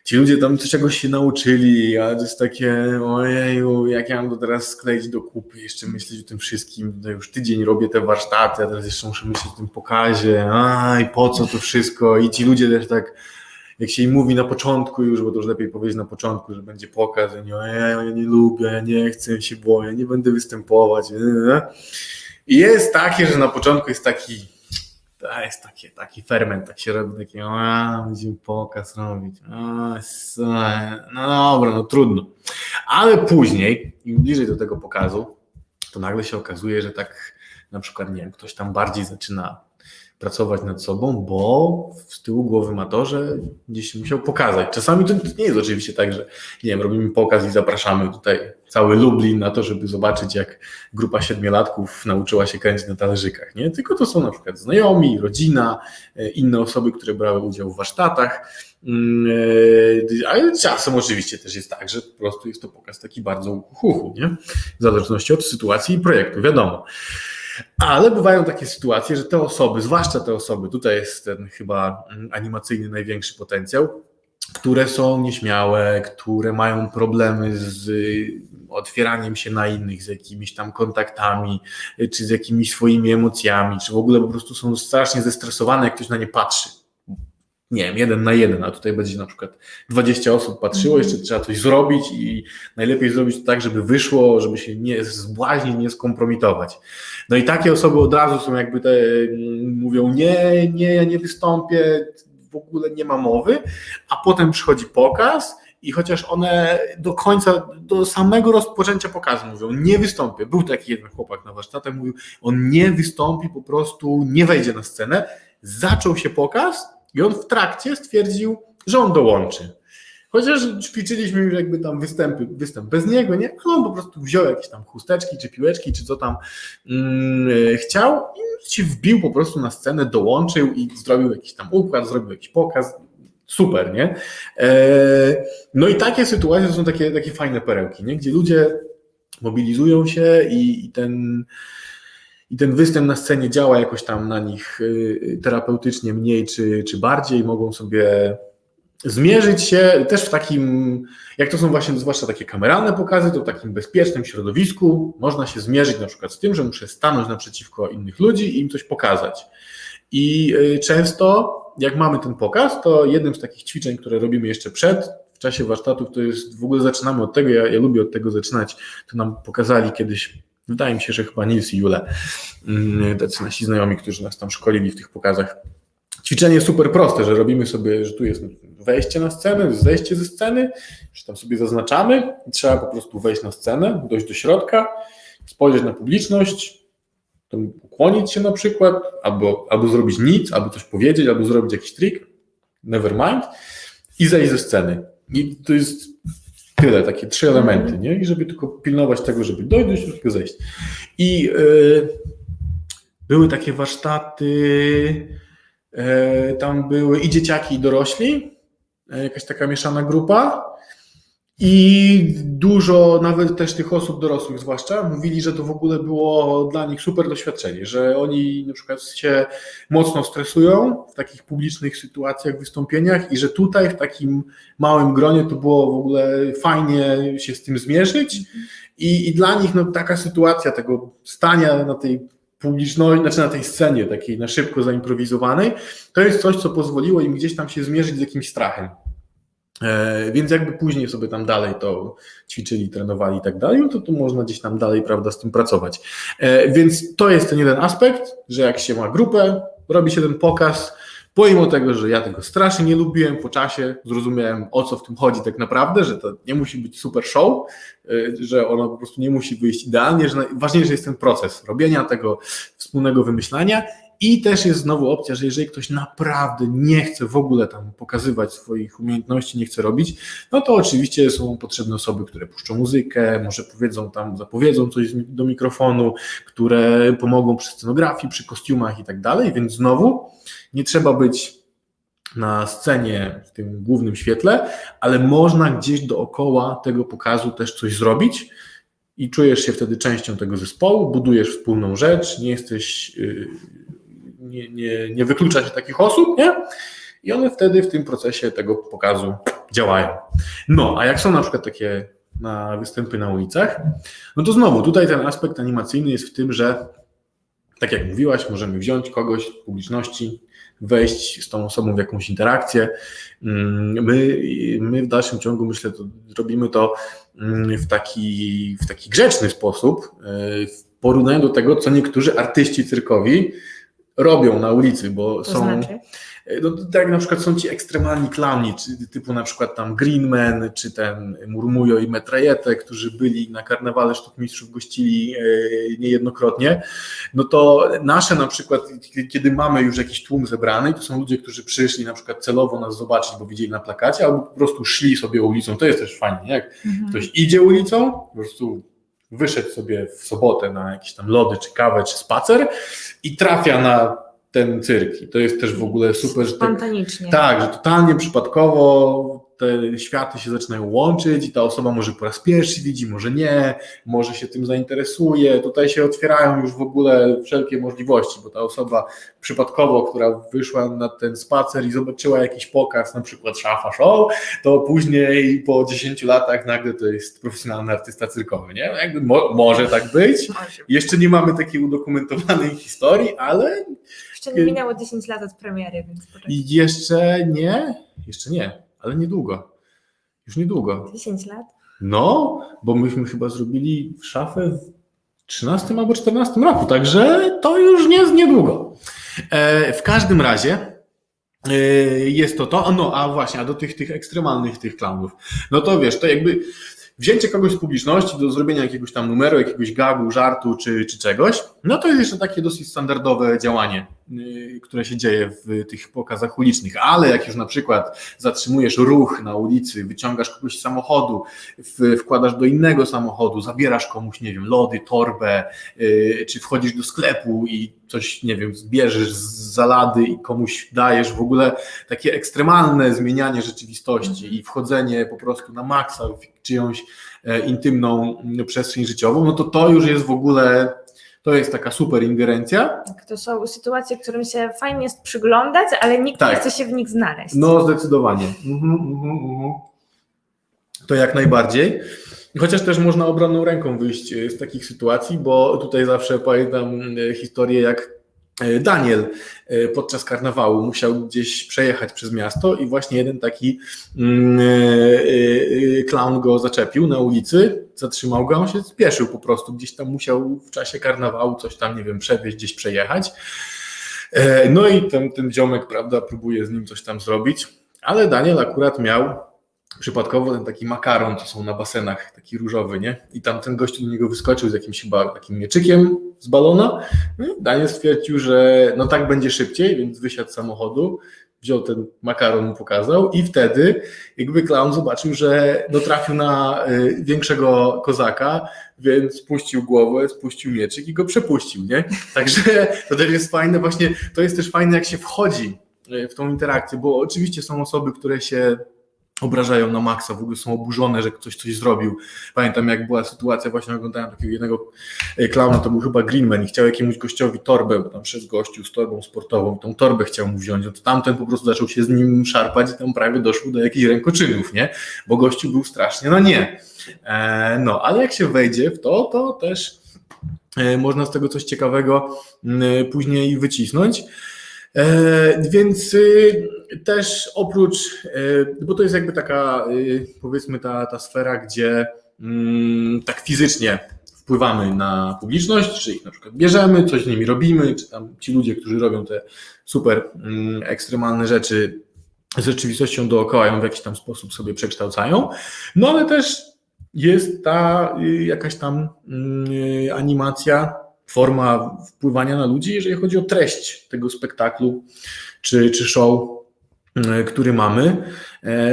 Ci ludzie tam czegoś się nauczyli, a to jest takie, ojeju, jak ja mam to teraz skleić do kupy, jeszcze myśleć o tym wszystkim, to już tydzień robię te warsztaty, a teraz jeszcze muszę myśleć o tym pokazie, i po co to wszystko? I ci ludzie też tak, jak się im mówi na początku już, bo to już lepiej powiedzieć na początku, że będzie pokaz, ja nie lubię, ja nie chcę, się boję, nie będę występować. I jest takie, że na początku jest taki ferment, tak się robi, taki, będziemy pokaz robić, no dobra, no trudno. Ale później, im bliżej do tego pokazu, to nagle się okazuje, że tak na przykład, nie wiem, ktoś tam bardziej zaczyna pracować nad sobą, bo z tyłu głowy ma to, że gdzieś się musiał pokazać. Czasami to nie jest oczywiście tak, że nie wiem, robimy pokaz i zapraszamy tutaj cały Lublin na to, żeby zobaczyć, jak grupa siedmiolatków nauczyła się kręcić na talerzykach, nie? Tylko to są na przykład znajomi, rodzina, inne osoby, które brały udział w warsztatach, ale czasem oczywiście też jest tak, że po prostu jest to pokaz taki bardzo uchu, nie? W zależności od sytuacji i projektu, wiadomo. Ale bywają takie sytuacje, że te osoby, zwłaszcza te osoby, tutaj jest ten chyba animacyjny największy potencjał, które są nieśmiałe, które mają problemy z otwieraniem się na innych, z jakimiś tam kontaktami, czy z jakimiś swoimi emocjami, czy w ogóle po prostu są strasznie zestresowane, jak ktoś na nie patrzy. Nie wiem, 1 na 1, a tutaj będzie na przykład 20 osób patrzyło, jeszcze trzeba coś zrobić i najlepiej zrobić to tak, żeby wyszło, żeby się nie zbłaźnić, nie skompromitować. No i takie osoby od razu są jakby mówią nie, ja nie wystąpię, w ogóle nie ma mowy, a potem przychodzi pokaz i chociaż one do końca, do samego rozpoczęcia pokazu mówią, nie wystąpię. Był taki jeden chłopak na warsztatach, mówił, on nie wystąpi, po prostu nie wejdzie na scenę. Zaczął się pokaz i on w trakcie stwierdził, że on dołączy. Chociaż ćwiczyliśmy już jakby tam występ bez niego, nie? Ale on po prostu wziął jakieś tam chusteczki, czy piłeczki, czy co tam chciał i się wbił po prostu na scenę, dołączył i zrobił jakiś tam układ, zrobił jakiś pokaz. Super, nie? No i takie sytuacje to są takie fajne perełki, nie? Gdzie ludzie mobilizują się i ten występ na scenie działa jakoś tam na nich terapeutycznie mniej czy bardziej, mogą sobie zmierzyć się też w takim, jak to są właśnie zwłaszcza takie kameralne pokazy, to w takim bezpiecznym środowisku można się zmierzyć na przykład z tym, że muszę stanąć naprzeciwko innych ludzi i im coś pokazać. I często jak mamy ten pokaz, to jednym z takich ćwiczeń, które robimy jeszcze w czasie warsztatów, to jest w ogóle zaczynamy od tego, ja lubię od tego zaczynać, to nam pokazali kiedyś, wydaje mi się, że chyba Nils i Jule, tacy nasi znajomi, którzy nas tam szkolili w tych pokazach. Ćwiczenie jest super proste, że robimy sobie, że tu jest wejście na scenę, zejście ze sceny, że tam sobie zaznaczamy i trzeba po prostu wejść na scenę, dojść do środka, spojrzeć na publiczność, ukłonić się na przykład, albo zrobić nic, albo coś powiedzieć, albo zrobić jakiś trik, never mind, i zejść ze sceny. I to jest tyle, takie 3 elementy, nie? I żeby tylko pilnować tego, żeby dojść do środka, zejść. I były takie warsztaty, tam były i dzieciaki, i dorośli, jakaś taka mieszana grupa i dużo nawet też tych osób dorosłych zwłaszcza mówili, że to w ogóle było dla nich super doświadczenie, że oni na przykład się mocno stresują w takich publicznych sytuacjach, wystąpieniach i że tutaj w takim małym gronie to było w ogóle fajnie się z tym zmierzyć i dla nich taka sytuacja tego stania na tej publiczności, znaczy na tej scenie takiej na szybko zaimprowizowanej, to jest coś, co pozwoliło im gdzieś tam się zmierzyć z jakimś strachem. Więc jakby później sobie tam dalej to ćwiczyli, trenowali i tak dalej, no to tu można gdzieś tam dalej, prawda, z tym pracować. Więc to jest ten jeden aspekt, że jak się ma grupę, robi się ten pokaz, pomimo tego, że ja tego strasznie nie lubiłem, po czasie zrozumiałem, o co w tym chodzi tak naprawdę, że to nie musi być super show, że ono po prostu nie musi wyjść idealnie, że ważniejszy jest ten proces robienia tego wspólnego wymyślania. I też jest znowu opcja, że jeżeli ktoś naprawdę nie chce w ogóle tam pokazywać swoich umiejętności, nie chce robić, no to oczywiście są potrzebne osoby, które puszczą muzykę, może zapowiedzą coś do mikrofonu, które pomogą przy scenografii, przy kostiumach i tak dalej, więc znowu nie trzeba być na scenie w tym głównym świetle, ale można gdzieś dookoła tego pokazu też coś zrobić i czujesz się wtedy częścią tego zespołu, budujesz wspólną rzecz, nie jesteś... Nie wyklucza się takich osób, nie? I one wtedy w tym procesie tego pokazu działają. No, a jak są na przykład takie występy na ulicach, no to znowu tutaj ten aspekt animacyjny jest w tym, że tak jak mówiłaś, możemy wziąć kogoś z publiczności, wejść z tą osobą w jakąś interakcję. My w dalszym ciągu, myślę, to robimy to w taki grzeczny sposób, w porównaniu do tego, co niektórzy artyści cyrkowi robią na ulicy, bo To są, znaczy? no, tak jak na przykład są ci ekstremalni klauni, typu na przykład tam Greenman, czy ten Murmujo i Metrajete, którzy byli na karnawale sztuk mistrzów, gościli niejednokrotnie, no to nasze na przykład, kiedy mamy już jakiś tłum zebrany, to są ludzie, którzy przyszli na przykład celowo nas zobaczyć, bo widzieli na plakacie, albo po prostu szli sobie ulicą, to jest też fajnie, nie? Jak ktoś idzie ulicą, po prostu wyszedł sobie w sobotę na jakieś tam lody, czy kawę, czy spacer i trafia na ten cyrk. I to jest też w ogóle super, że Spontanicznie. tak, że totalnie przypadkowo te światy się zaczynają łączyć i ta osoba może po raz pierwszy widzi, może nie, może się tym zainteresuje. Tutaj się otwierają już w ogóle wszelkie możliwości, bo ta osoba przypadkowo, która wyszła na ten spacer i zobaczyła jakiś pokaz, na przykład Szafa Show, to później po 10 latach nagle to jest profesjonalny artysta cyrkowy, nie? Jakby może tak być. Jeszcze nie mamy takiej udokumentowanej historii, ale Jeszcze nie minęło 10 lat od premiery, więc poczekaj. jeszcze nie, ale niedługo. Już niedługo. 10 lat? No, bo myśmy chyba zrobili Szafę w 13 albo 14 roku, także to już niedługo. W każdym razie jest to. No, a właśnie, a do tych ekstremalnych tych klaunów. No to wiesz, to jakby wzięcie kogoś z publiczności do zrobienia jakiegoś tam numeru, jakiegoś gagu, żartu czy czegoś, no to jest jeszcze takie dosyć standardowe działanie, które się dzieje w tych pokazach ulicznych, ale jak już na przykład zatrzymujesz ruch na ulicy, wyciągasz kogoś z samochodu, wkładasz do innego samochodu, zabierasz komuś, nie wiem, lody, torbę, czy wchodzisz do sklepu i coś, nie wiem, zbierzesz z zalady i komuś dajesz, w ogóle takie ekstremalne zmienianie rzeczywistości i wchodzenie po prostu na maksa w czyjąś intymną przestrzeń życiową, no to już jest w ogóle, to jest taka super ingerencja. To są sytuacje, którym się fajnie jest przyglądać, ale nikt nie chce się w nich znaleźć. No zdecydowanie. To jak najbardziej. Chociaż też można obronną ręką wyjść z takich sytuacji, bo tutaj zawsze pamiętam historię, jak Daniel podczas karnawału musiał gdzieś przejechać przez miasto i właśnie jeden taki klaun go zaczepił na ulicy, zatrzymał go, on się spieszył po prostu, gdzieś tam musiał w czasie karnawału coś tam, nie wiem, przewieźć, gdzieś przejechać. No i ten ziomek, prawda, próbuje z nim coś tam zrobić, ale Daniel akurat miał przypadkowo ten taki makaron, co są na basenach, taki różowy, nie? I tam ten gościu do niego wyskoczył z jakimś chyba takim mieczykiem z balona. No i Daniel stwierdził, że no tak będzie szybciej, więc wysiadł z samochodu, wziął ten makaron, mu pokazał i wtedy jakby klaun zobaczył, że no trafił na większego kozaka, więc spuścił głowę, spuścił mieczyk i go przepuścił, nie? Także to też jest fajne, właśnie to jest też fajne, jak się wchodzi w tą interakcję, bo oczywiście są osoby, które się obrażają na maksa, w ogóle są oburzone, że ktoś coś zrobił. Pamiętam, jak była sytuacja, właśnie oglądałem takiego jednego klauna, to był chyba Greenman i chciał jakiemuś gościowi torbę, bo tam szedł gościu z torbą sportową, tą torbę chciał mu wziąć, no to tamten po prostu zaczął się z nim szarpać i tam prawie doszło do jakichś rękoczynów, nie? Bo gościu był strasznie na nie. No, ale jak się wejdzie w to też można z tego coś ciekawego później wycisnąć. Więc też oprócz, bo to jest jakby taka, powiedzmy, ta sfera, gdzie tak fizycznie wpływamy na publiczność, czy ich na przykład bierzemy, coś z nimi robimy, czy tam ci ludzie, którzy robią te super ekstremalne rzeczy z rzeczywistością dookoła ją w jakiś tam sposób sobie przekształcają, no ale też jest ta jakaś tam animacja, forma wpływania na ludzi, jeżeli chodzi o treść tego spektaklu czy show, który mamy.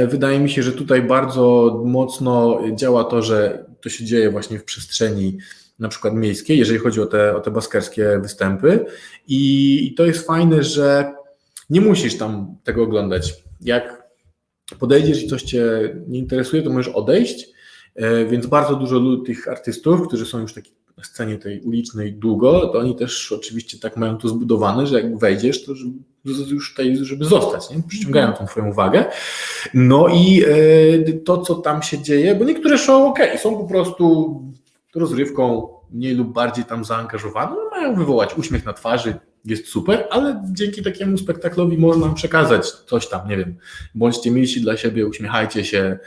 Wydaje mi się, że tutaj bardzo mocno działa to, że to się dzieje właśnie w przestrzeni na przykład miejskiej, jeżeli chodzi o te baskerskie występy i to jest fajne, że nie musisz tam tego oglądać. Jak podejdziesz i coś Cię nie interesuje, to możesz odejść, więc bardzo dużo tych artystów, którzy są już taki na scenie tej ulicznej długo, to oni też oczywiście tak mają to zbudowane, że jak wejdziesz, to już tutaj, żeby zostać, nie? Przyciągają tą Twoją uwagę. No i to, co tam się dzieje, bo niektóre show są po prostu rozrywką mniej lub bardziej tam zaangażowaną, mają wywołać uśmiech na twarzy, jest super, ale dzięki takiemu spektaklowi można przekazać coś tam, nie wiem, bądźcie milsi dla siebie, uśmiechajcie się,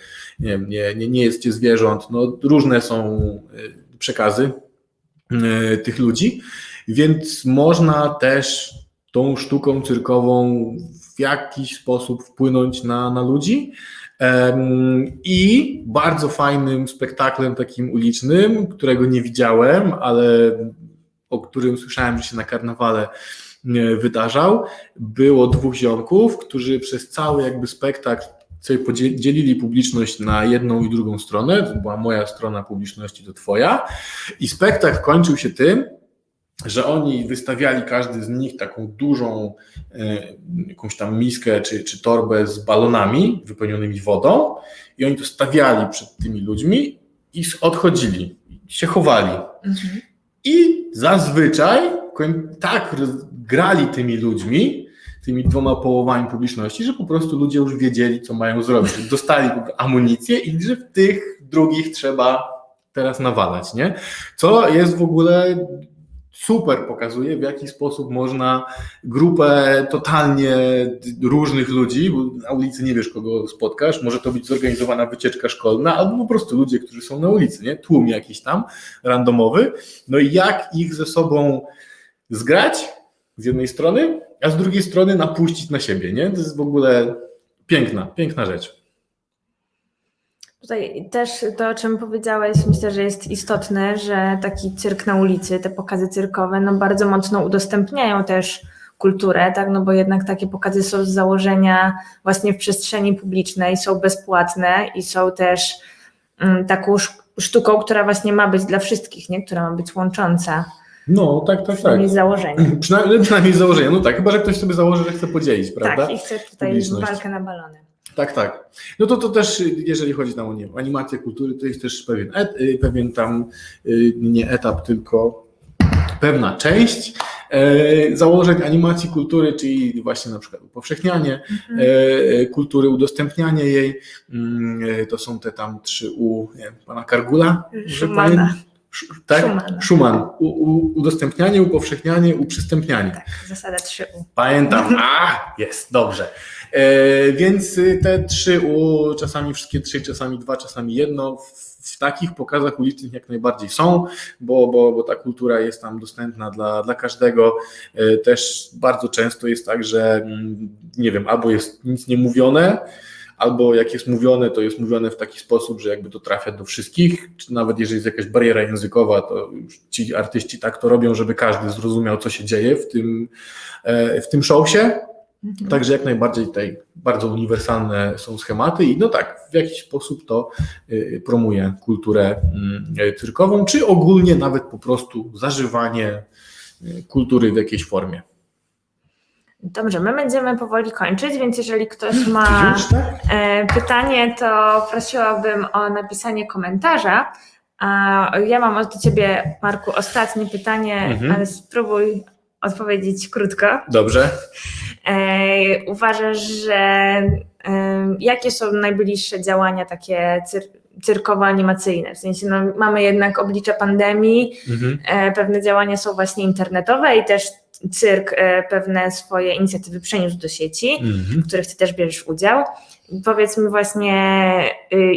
nie jedzcie zwierząt, no różne są przekazy tych ludzi, więc można też tą sztuką cyrkową w jakiś sposób wpłynąć na ludzi i bardzo fajnym spektaklem takim ulicznym, którego nie widziałem, ale o którym słyszałem, że się na karnawale wydarzał, było dwóch ziomków, którzy przez cały jakby spektakl sobie podzielili publiczność na jedną i drugą stronę, to była moja strona publiczności, to twoja, i spektakl kończył się tym, że oni wystawiali każdy z nich taką dużą jakąś tam miskę czy torbę z balonami wypełnionymi wodą i oni to stawiali przed tymi ludźmi i odchodzili, się chowali. Mhm. I zazwyczaj tak grali tymi ludźmi, tymi dwoma połowami publiczności, że po prostu ludzie już wiedzieli, co mają zrobić. Dostali amunicję i że w tych drugich trzeba teraz nawalać, nie? Co jest w ogóle super, pokazuje, w jaki sposób można grupę totalnie różnych ludzi, bo na ulicy nie wiesz, kogo spotkasz, może to być zorganizowana wycieczka szkolna, albo po prostu ludzie, którzy są na ulicy, nie? Tłum jakiś tam randomowy, no i jak ich ze sobą zgrać z jednej strony, a z drugiej strony napuścić na siebie, nie? To jest w ogóle piękna rzecz. Tutaj też to, o czym powiedziałeś, myślę, że jest istotne, że taki cyrk na ulicy, te pokazy cyrkowe, no bardzo mocno udostępniają też kulturę, tak? No bo jednak takie pokazy są z założenia właśnie w przestrzeni publicznej, są bezpłatne i są też taką sztuką, która właśnie ma być dla wszystkich, nie? Która ma być łącząca. No, tak. Przynajmniej z założenia. Przynajmniej z założenia, no tak, chyba, że ktoś sobie założy, że chce podzielić, prawda? Tak, i chce tutaj walkę na balony. Tak. No to też, jeżeli chodzi tam o animację kultury, to jest też pewien tam nie etap, tylko pewna część założeń animacji kultury, czyli właśnie na przykład upowszechnianie kultury, udostępnianie jej. To są te tam 3U pana Kargula. Szumana. Tak? Schumann. Udostępnianie, upowszechnianie, uprzystępnianie. Tak, zasada 3U. Pamiętam. Jest, dobrze. Więc te 3U, czasami wszystkie 3, czasami 2, czasami 1, w takich pokazach ulicznych jak najbardziej są, bo ta kultura jest tam dostępna dla każdego. Też bardzo często jest tak, że nie wiem, albo jest nic nie mówione, albo jak jest mówione, to jest mówione w taki sposób, że jakby to trafia do wszystkich, czy nawet jeżeli jest jakaś bariera językowa, to już ci artyści tak to robią, żeby każdy zrozumiał, co się dzieje w tym showsie. Także jak najbardziej tutaj bardzo uniwersalne są schematy i no tak, w jakiś sposób to promuje kulturę cyrkową, czy ogólnie nawet po prostu zażywanie kultury w jakiejś formie. Dobrze, my będziemy powoli kończyć, więc jeżeli ktoś ma pytanie, to prosiłabym o napisanie komentarza. Ja mam od Ciebie, Marku, ostatnie pytanie, ale spróbuj odpowiedzieć krótko. Dobrze. Uważasz, że jakie są najbliższe działania takie cyrkowo-animacyjne. W sensie mamy jednak oblicze pandemii, pewne działania są właśnie internetowe i też cyrk pewne swoje inicjatywy przeniósł do sieci, w których ty też bierzesz udział. Powiedz mi właśnie,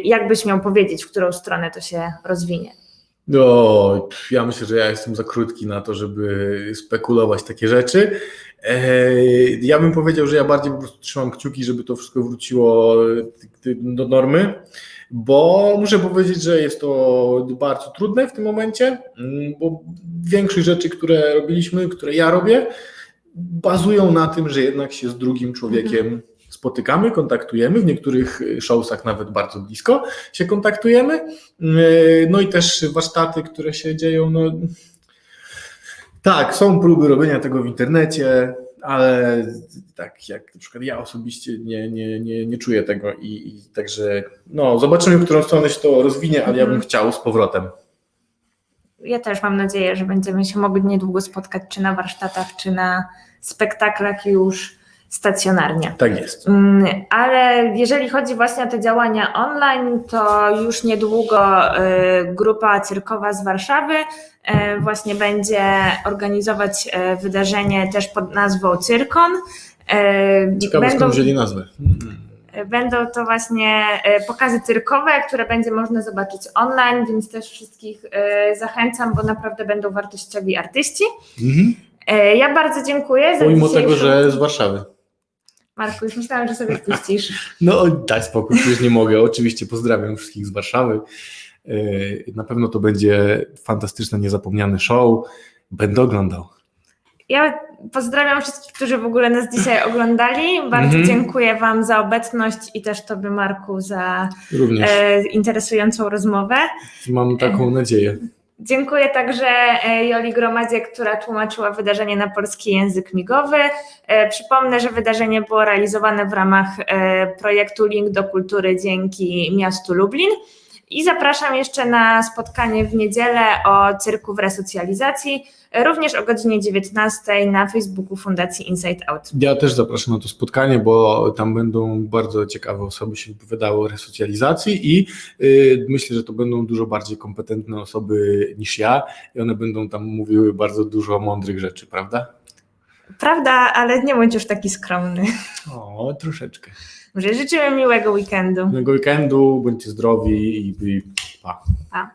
jak byś miał powiedzieć, w którą stronę to się rozwinie? No, ja myślę, że ja jestem za krótki na to, żeby spekulować takie rzeczy. Ja bym powiedział, że ja bardziej po prostu trzymam kciuki, żeby to wszystko wróciło do normy, bo muszę powiedzieć, że jest to bardzo trudne w tym momencie, bo większość rzeczy, które robiliśmy, które ja robię, bazują na tym, że jednak się z drugim człowiekiem spotykamy, kontaktujemy, w niektórych showsach nawet bardzo blisko się kontaktujemy, no i też warsztaty, które się dzieją, no tak, są próby robienia tego w internecie, ale tak jak na przykład ja osobiście nie czuję tego i także no zobaczymy, w którą stronę się to rozwinie, ale ja bym chciał z powrotem. Ja też mam nadzieję, że będziemy się mogli niedługo spotkać, czy na warsztatach, czy na spektaklach już stacjonarnie. Tak jest. Ale jeżeli chodzi właśnie o te działania online, to już niedługo grupa cyrkowa z Warszawy właśnie będzie organizować wydarzenie też pod nazwą Cyrkon. Ciekawe, skąd wzięli nazwę. Będą to właśnie pokazy cyrkowe, które będzie można zobaczyć online, więc też wszystkich zachęcam, bo naprawdę będą wartościowi artyści. Ja bardzo dziękuję za pomimo dzisiejszą... tego, że z Warszawy. Marku, już myślałam, że sobie wpuścisz. No daj spokój, już nie mogę. Oczywiście pozdrawiam wszystkich z Warszawy. Na pewno to będzie fantastyczne, niezapomniane show. Będę oglądał. Ja pozdrawiam wszystkich, którzy w ogóle nas dzisiaj oglądali. Bardzo dziękuję Wam za obecność i też Tobie, Marku, za interesującą rozmowę. Mam taką nadzieję. Dziękuję także Joli Gromadzie, która tłumaczyła wydarzenie na polski język migowy. Przypomnę, że wydarzenie było realizowane w ramach projektu Link do Kultury dzięki miastu Lublin. I zapraszam jeszcze na spotkanie w niedzielę o cyrku w resocjalizacji, również o godzinie 19 na Facebooku Fundacji Inside Out. Ja też zapraszam na to spotkanie, bo tam będą bardzo ciekawe osoby się wypowiadały o resocjalizacji i myślę, że to będą dużo bardziej kompetentne osoby niż ja i one będą tam mówiły bardzo dużo mądrych rzeczy, prawda? Prawda, ale nie bądź już taki skromny. O, troszeczkę. Życzymy miłego weekendu. Miłego weekendu, bądźcie zdrowi i pa. Pa.